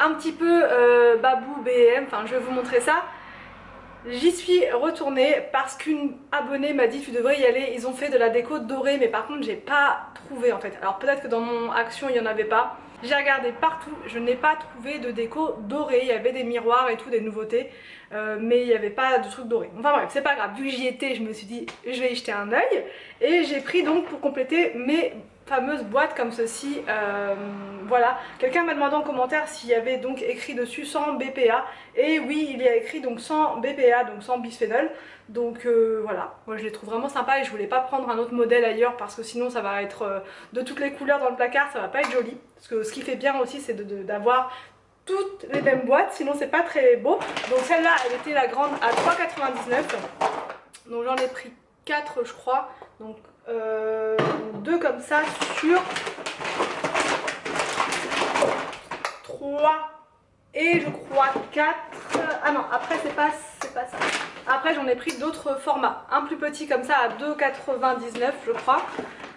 un petit peu Babou BM, enfin je vais vous montrer ça. J'y suis retournée parce qu'une abonnée m'a dit tu devrais y aller, ils ont fait de la déco dorée mais par contre j'ai pas trouvé en fait. Alors peut-être que dans mon action il y en avait pas. J'ai regardé partout, je n'ai pas trouvé de déco dorée, il y avait des miroirs et tout, des nouveautés, mais il n'y avait pas de truc doré. Enfin bref, c'est pas grave, vu que j'y étais, je me suis dit je vais y jeter un œil et j'ai pris donc pour compléter mes fameuses boîtes comme ceci, voilà. Quelqu'un m'a demandé en commentaire s'il y avait donc écrit dessus 100 BPA et oui il y a écrit donc 100 BPA, donc 100 bisphénol, donc voilà, moi je les trouve vraiment sympas et je voulais pas prendre un autre modèle ailleurs parce que sinon ça va être de toutes les couleurs dans le placard, ça va pas être joli, parce que ce qui fait bien aussi c'est d'avoir toutes les mêmes boîtes, sinon c'est pas très beau. Donc celle-là elle était la grande à 3,99, donc j'en ai pris 4 je crois, donc 2 comme ça sur 3 et je crois 4. Ah non, après c'est pas ça. Après j'en ai pris d'autres formats, un plus petit comme ça à 2,99 je crois,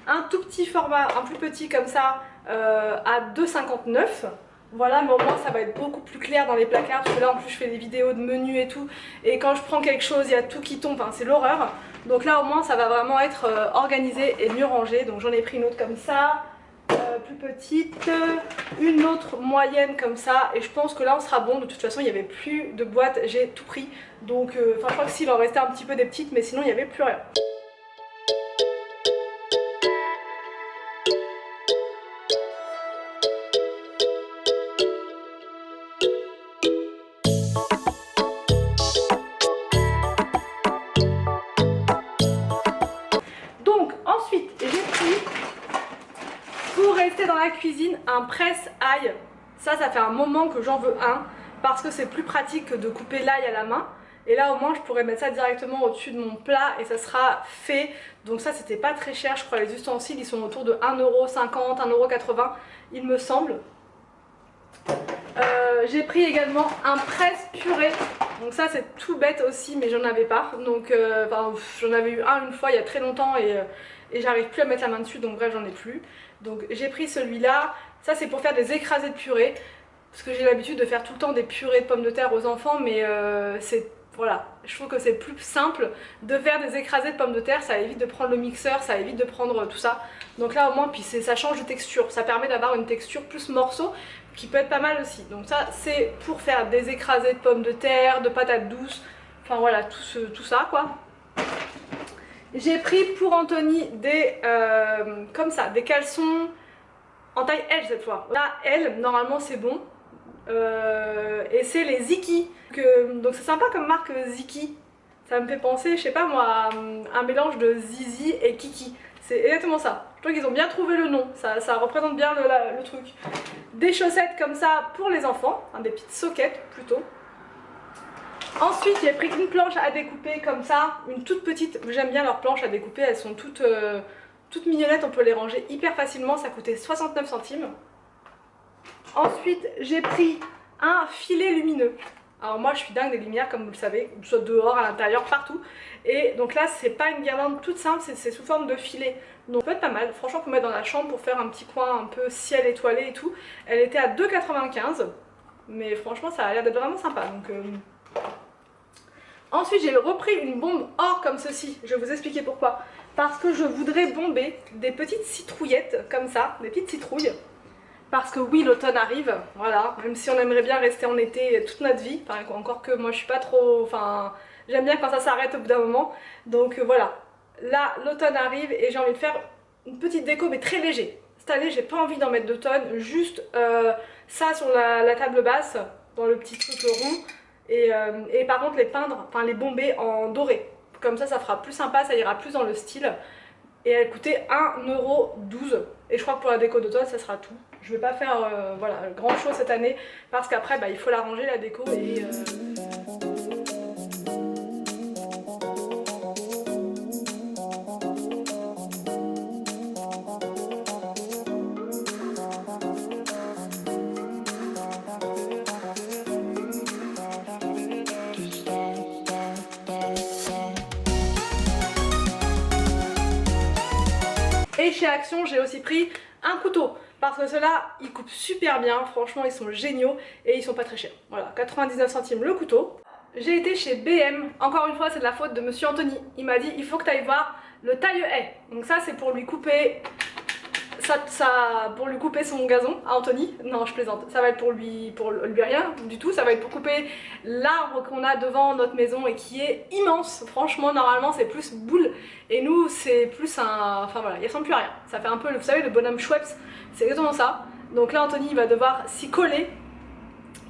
un tout petit format, un plus petit comme ça à 2,59. Voilà, mais au moins ça va être beaucoup plus clair dans les placards parce que là en plus je fais des vidéos de menus et tout et quand je prends quelque chose il y a tout qui tombe, enfin c'est l'horreur. Donc là au moins ça va vraiment être organisé et mieux rangé. Donc j'en ai pris une autre comme ça, plus petite, une autre moyenne comme ça et je pense que là on sera bon. De toute façon il n'y avait plus de boîte, j'ai tout pris. Donc je crois que s'il en restait un petit peu des petites mais sinon il n'y avait plus rien. Dans la cuisine un presse-ail, ça fait un moment que j'en veux un parce que c'est plus pratique que de couper l'ail à la main et là au moins je pourrais mettre ça directement au-dessus de mon plat et ça sera fait. Donc ça c'était pas très cher, je crois les ustensiles ils sont autour de 1,50€, 1,80€ il me semble. J'ai pris également un presse-purée, donc ça c'est tout bête aussi mais j'en avais pas, donc j'en avais eu un une fois il y a très longtemps et j'arrive plus à mettre la main dessus, donc bref j'en ai plus. Donc j'ai pris celui-là, ça c'est pour faire des écrasés de purée, parce que j'ai l'habitude de faire tout le temps des purées de pommes de terre aux enfants, mais voilà, je trouve que c'est plus simple de faire des écrasés de pommes de terre, ça évite de prendre le mixeur, ça évite de prendre tout ça. Donc là au moins, puis ça change de texture, ça permet d'avoir une texture plus morceau, qui peut être pas mal aussi. Donc ça c'est pour faire des écrasés de pommes de terre, de patates douces, enfin voilà, tout ça quoi. J'ai pris pour Anthony des comme ça, des caleçons en taille L cette fois. Là L, normalement c'est bon. Et c'est les Ziki. Donc c'est sympa comme marque Ziki. Ça me fait penser, je sais pas moi, à un mélange de Zizi et Kiki. C'est exactement ça. Je trouve qu'ils ont bien trouvé le nom, ça représente bien le truc. Des chaussettes comme ça pour les enfants, hein, des petites soquettes plutôt. Ensuite j'ai pris une planche à découper comme ça, une toute petite, j'aime bien leurs planches à découper, elles sont toutes mignonnettes, on peut les ranger hyper facilement, ça coûtait 69 centimes. Ensuite j'ai pris un filet lumineux. Alors moi je suis dingue des lumières comme vous le savez, que ce soit dehors, à l'intérieur, partout. Et donc là c'est pas une guirlande toute simple, c'est sous forme de filet. Donc ça peut être pas mal, franchement pour mettre dans la chambre pour faire un petit coin un peu ciel étoilé et tout. Elle était à 2,95 €, mais franchement ça a l'air d'être vraiment sympa. Donc ensuite j'ai repris une bombe or comme ceci, je vais vous expliquer pourquoi. Parce que je voudrais bomber des petites citrouillettes comme ça, des petites citrouilles. Parce que oui l'automne arrive, voilà, même si on aimerait bien rester en été toute notre vie, enfin, encore que moi je suis pas trop, enfin j'aime bien quand ça s'arrête au bout d'un moment. Donc voilà, là l'automne arrive et j'ai envie de faire une petite déco mais très léger. Cette année j'ai pas envie d'en mettre de tonnes, juste ça sur la table basse, dans le petit truc rond. Et par contre les peindre, enfin les bomber en doré. Comme ça fera plus sympa, ça ira plus dans le style. Et elle coûtait 1,12 €. Et je crois que pour la déco d'automne ça sera tout. Je vais pas faire voilà, grand chose cette année parce qu'après il faut la ranger la déco et Et chez Action j'ai aussi pris un couteau parce que ceux-là ils coupent super bien, franchement ils sont géniaux et ils sont pas très chers. Voilà, 99 centimes le couteau. J'ai été chez BM, encore une fois c'est de la faute de monsieur Anthony, il m'a dit il faut que tu ailles voir le taille-haie. Donc ça c'est pour lui couper pour lui couper son gazon à Anthony. Non je plaisante, ça va être pour lui rien du tout, ça va être pour couper l'arbre qu'on a devant notre maison et qui est immense. Franchement normalement c'est plus boule et nous c'est plus un... Enfin voilà, il ressemble plus à rien. Ça fait un peu, vous savez le bonhomme Schweppes, c'est exactement ça. Donc là Anthony il va devoir s'y coller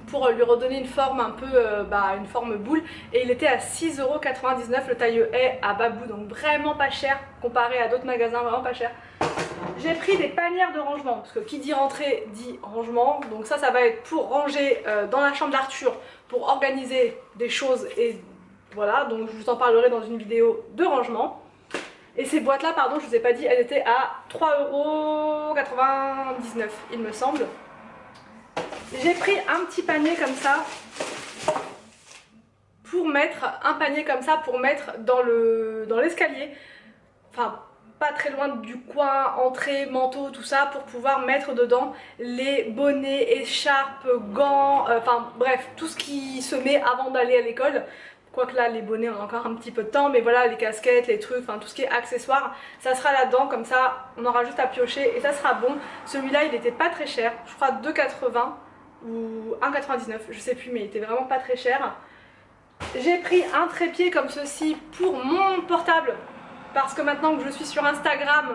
pour lui redonner une forme un peu, une forme boule. Et il était à 6,99€ le taille-haie à Babou, donc vraiment pas cher comparé à d'autres magasins, vraiment pas cher. J'ai pris des panières de rangement, parce que qui dit rentrée dit rangement. Donc ça va être pour ranger dans la chambre d'Arthur, pour organiser des choses et voilà. Donc je vous en parlerai dans une vidéo de rangement. Et ces boîtes là, pardon, je vous ai pas dit, elles étaient à 3,99€ il me semble. J'ai pris un petit panier comme ça pour mettre, dans l'escalier, enfin pas très loin du coin, entrée, manteau, tout ça, pour pouvoir mettre dedans les bonnets, écharpes, gants, enfin bref, tout ce qui se met avant d'aller à l'école. Quoique là les bonnets on a encore un petit peu de temps, mais voilà les casquettes, les trucs, enfin tout ce qui est accessoires, ça sera là-dedans, comme ça on aura juste à piocher et ça sera bon. Celui-là il était pas très cher, je crois 2,80 ou 1,99, je sais plus, mais il était vraiment pas très cher. J'ai pris un trépied comme ceci pour mon portable, parce que maintenant que je suis sur Instagram,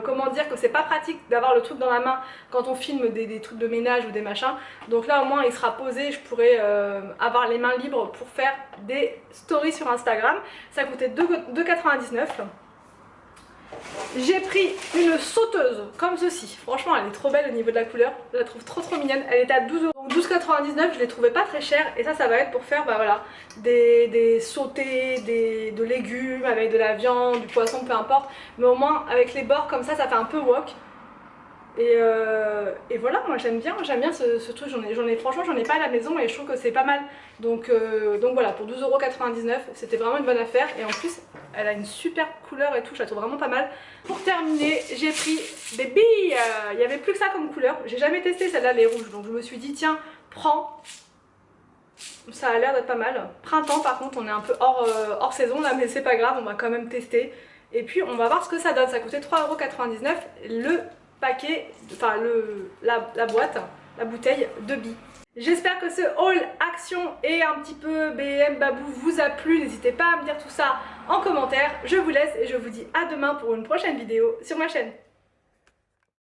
comment dire que c'est pas pratique d'avoir le truc dans la main quand on filme des trucs de ménage ou des machins. Donc là au moins il sera posé, je pourrai avoir les mains libres pour faire des stories sur Instagram. Ça coûtait 2,99. J'ai pris une sauteuse comme ceci, franchement elle est trop belle au niveau de la couleur, je la trouve trop mignonne, elle était à 12€, donc 12,99€, je l'ai trouvée pas très chère et ça va être pour faire voilà, des sautés, de légumes avec de la viande, du poisson, peu importe, mais au moins avec les bords comme ça fait un peu wok. Et voilà, moi j'aime bien ce truc, franchement j'en ai pas à la maison et je trouve que c'est pas mal. Donc voilà, pour 12,99€, c'était vraiment une bonne affaire et en plus elle a une super couleur et tout, je la trouve vraiment pas mal. Pour terminer, j'ai pris des billes, il n'y avait plus que ça comme couleur, j'ai jamais testé celle-là les rouges, donc je me suis dit tiens, prends. Ça a l'air d'être pas mal. Printemps par contre, on est un peu hors saison là, mais c'est pas grave, on va quand même tester. Et puis on va voir ce que ça donne, ça coûtait 3,99€ le paquet, enfin la boîte, la bouteille de billes. J'espère que ce haul action et un petit peu BM Babou vous a plu. N'hésitez pas à me dire tout ça en commentaire. Je vous laisse et je vous dis à demain pour une prochaine vidéo sur ma chaîne.